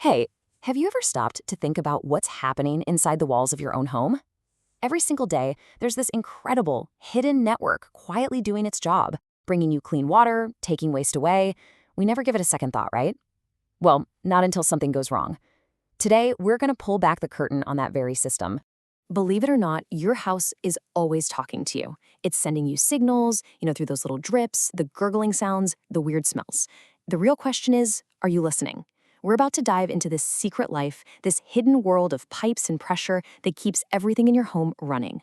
Hey, have you ever stopped to think about what's happening inside the walls of your own home? Every single day, there's this incredible, hidden network quietly doing its job, bringing you clean water, taking waste away. We never give it a second thought, right? Well, not until something goes wrong. Today, we're going to pull back the curtain on that very system. Believe it or not, your house is always talking to you. It's sending you signals, through those little drips, the gurgling sounds, the weird smells. The real question is, are you listening? We're about to dive into this secret life, this hidden world of pipes and pressure that keeps everything in your home running.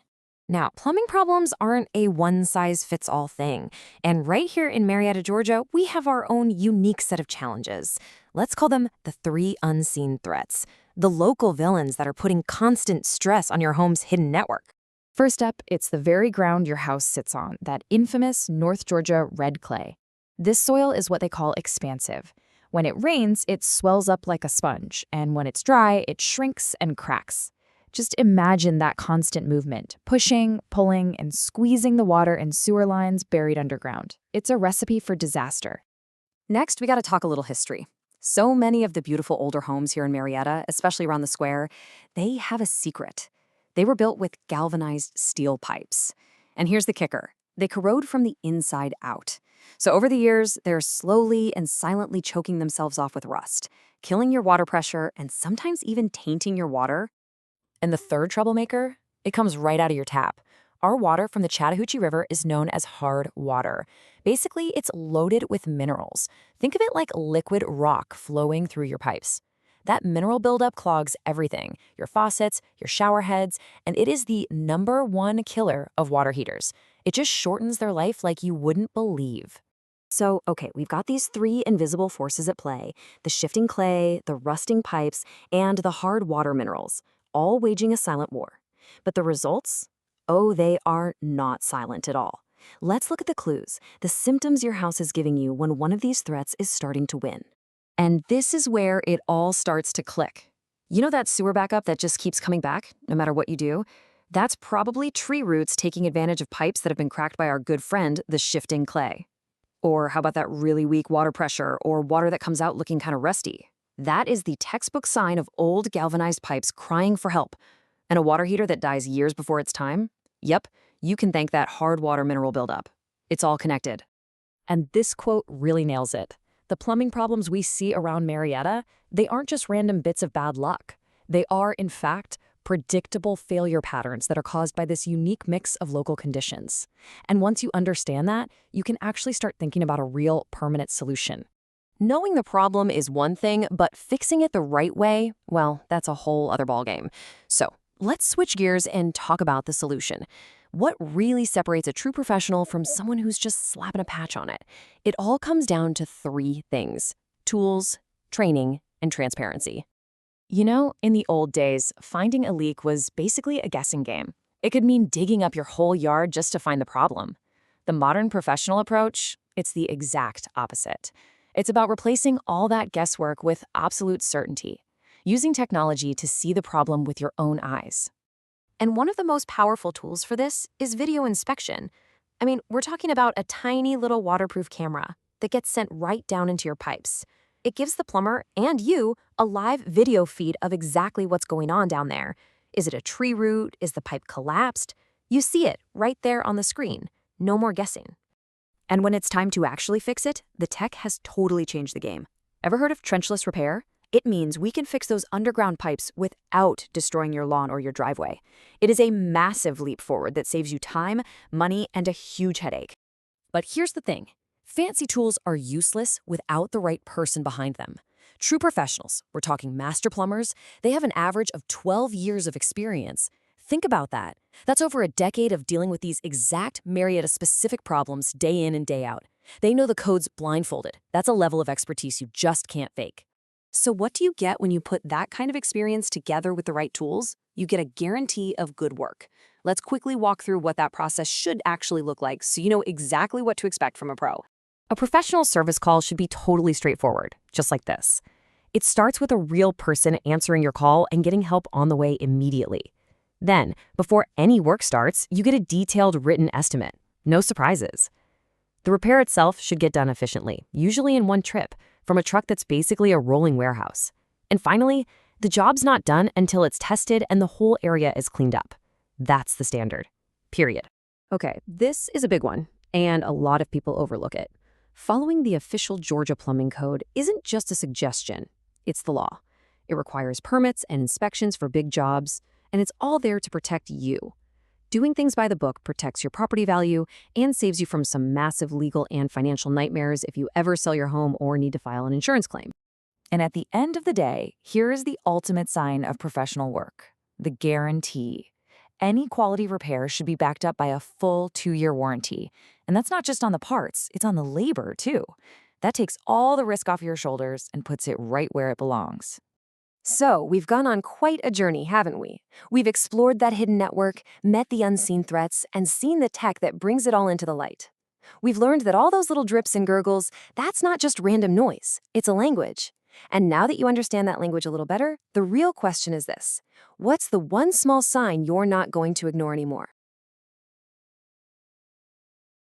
Now, plumbing problems aren't a one-size-fits-all thing. And right here in Marietta, Georgia, we have our own unique set of challenges. Let's call them the three unseen threats, the local villains that are putting constant stress on your home's hidden network. First up, it's the very ground your house sits on, that infamous North Georgia red clay. This soil is what they call expansive. When it rains, it swells up like a sponge, and when it's dry, it shrinks and cracks. Just imagine that constant movement, pushing, pulling, and squeezing the water and sewer lines buried underground. It's a recipe for disaster. Next, we got to talk a little history. So many of the beautiful older homes here in Marietta, especially around the square, they have a secret. They were built with galvanized steel pipes. And here's the kicker. They corrode from the inside out. So over the years, they're slowly and silently choking themselves off with rust, killing your water pressure and sometimes even tainting your water. And the third troublemaker, it comes right out of your tap. Our water from the Chattahoochee River is known as hard water. Basically, it's loaded with minerals. Think of it like liquid rock flowing through your pipes. That mineral buildup clogs everything, your faucets, your shower heads, and it is the #1 killer of water heaters. It just shortens their life like you wouldn't believe. So, okay, we've got these three invisible forces at play, the shifting clay, the rusting pipes, and the hard water minerals, all waging a silent war. But the results? Oh, they are not silent at all. Let's look at the clues, the symptoms your house is giving you when one of these threats is starting to win. And this is where it all starts to click. You know that sewer backup that just keeps coming back, no matter what you do? That's probably tree roots taking advantage of pipes that have been cracked by our good friend, the shifting clay. Or how about that really weak water pressure or water that comes out looking kind of rusty? That is the textbook sign of old galvanized pipes crying for help. And a water heater that dies years before its time? Yep, you can thank that hard water mineral buildup. It's all connected. And this quote really nails it. The plumbing problems we see around Marietta, they aren't just random bits of bad luck. They are, in fact, predictable failure patterns that are caused by this unique mix of local conditions. And once you understand that, you can actually start thinking about a real permanent solution. Knowing the problem is one thing, but fixing it the right way, well, that's a whole other ballgame. So let's switch gears and talk about the solution. What really separates a true professional from someone who's just slapping a patch on it? It all comes down to three things: tools, training, and transparency. In the old days, finding a leak was basically a guessing game. It could mean digging up your whole yard just to find the problem. The modern professional approach, it's the exact opposite. It's about replacing all that guesswork with absolute certainty, using technology to see the problem with your own eyes. And one of the most powerful tools for this is video inspection. We're talking about a tiny little waterproof camera that gets sent right down into your pipes. It gives the plumber and you a live video feed of exactly what's going on down there. Is it a tree root? Is the pipe collapsed? You see it right there on the screen. No more guessing. And when it's time to actually fix it, the tech has totally changed the game. Ever heard of trenchless repair? It means we can fix those underground pipes without destroying your lawn or your driveway. It is a massive leap forward that saves you time, money, and a huge headache. But here's the thing. Fancy tools are useless without the right person behind them. True professionals, we're talking master plumbers, they have an average of 12 years of experience. Think about that. That's over a decade of dealing with these exact Marietta-specific problems day in and day out. They know the codes blindfolded. That's a level of expertise you just can't fake. So what do you get when you put that kind of experience together with the right tools? You get a guarantee of good work. Let's quickly walk through what that process should actually look like so you know exactly what to expect from a pro. A professional service call should be totally straightforward, just like this. It starts with a real person answering your call and getting help on the way immediately. Then, before any work starts, you get a detailed written estimate. No surprises. The repair itself should get done efficiently, usually in one trip, from a truck that's basically a rolling warehouse. And finally, the job's not done until it's tested and the whole area is cleaned up. That's the standard. Period. Okay, this is a big one, and a lot of people overlook it. Following the official Georgia Plumbing Code isn't just a suggestion, it's the law. It requires permits and inspections for big jobs, and it's all there to protect you. Doing things by the book protects your property value and saves you from some massive legal and financial nightmares if you ever sell your home or need to file an insurance claim. And at the end of the day, here is the ultimate sign of professional work: the guarantee. Any quality repair should be backed up by a full 2-year warranty. And that's not just on the parts, it's on the labor, too. That takes all the risk off your shoulders and puts it right where it belongs. So, we've gone on quite a journey, haven't we? We've explored that hidden network, met the unseen threats, and seen the tech that brings it all into the light. We've learned that all those little drips and gurgles, that's not just random noise, it's a language. And now that you understand that language a little better, the real question is this: what's the one small sign you're not going to ignore anymore?